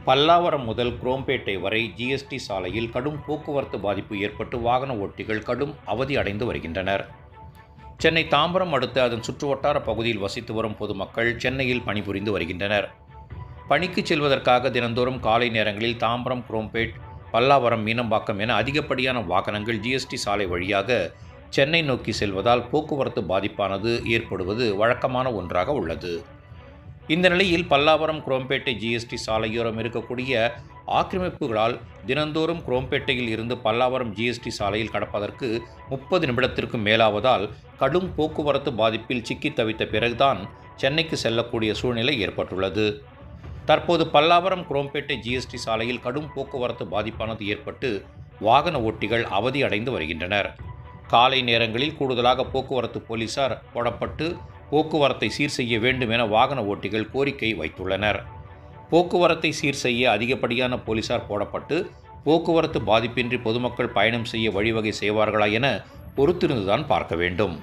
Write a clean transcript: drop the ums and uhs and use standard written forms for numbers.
பல்லாவரம் முதல் குரோம்பேட்டை வரை ஜிஎஸ்டி சாலையில் கடும் போக்குவரத்து பாதிப்பு ஏற்பட்டு வாகன ஓட்டிகள் கடும் அவதி அடைந்து வருகின்றனர். சென்னை தாம்பரம் அடுத்த அதன் சுற்றுவட்டார பகுதியில் வசித்து வரும் பொதுமக்கள் சென்னையில் பணிபுரிந்து வருகின்றனர். பணிக்கு செல்வதற்காக தினந்தோறும் காலை நேரங்களில் தாம்பரம், குரோம்பேட், பல்லாவரம், மீனம்பாக்கம் என அதிகப்படியான வாகனங்கள் ஜிஎஸ்டி சாலை வழியாக சென்னை நோக்கி செல்வதால் போக்குவரத்து பாதிப்பானது ஏற்படுவது வழக்கமான ஒன்றாக உள்ளது. இந்த நிலையில் பல்லாவரம், குரோம்பேட்டை ஜிஎஸ்டி சாலையோரம் இருக்கக்கூடிய ஆக்கிரமிப்புகளால் தினந்தோறும் குரோம்பேட்டையில் இருந்து பல்லாவரம் ஜிஎஸ்டி சாலையில் கடப்பதற்கு 30 நிமிடத்திற்கு மேலாவதால் கடும் போக்குவரத்து பாதிப்பில் சிக்கி தவித்த பிறகுதான் சென்னைக்கு செல்லக்கூடிய சூழ்நிலை ஏற்பட்டுள்ளது. தற்போது பல்லாவரம், குரோம்பேட்டை ஜிஎஸ்டி சாலையில் கடும் போக்குவரத்து பாதிப்பானது ஏற்பட்டு வாகன ஓட்டிகள் அவதி அடைந்து வருகின்றனர். காலை நேரங்களில் கூடுதலாக போக்குவரத்து போலீசார் போடப்பட்டு போக்குவரத்தை சீர் செய்ய வேண்டும் என வாகன ஓட்டிகள் கோரிக்கை வைத்துள்ளனர். போக்குவரத்தை சீர் செய்ய அதிகப்படியான போலீசார் போடப்பட்டு போக்குவரத்து பாதிப்பின்றி பொதுமக்கள் பயணம் செய்ய வழிவகை செய்வார்களா என பொறுத்திருந்துதான் பார்க்க வேண்டும்.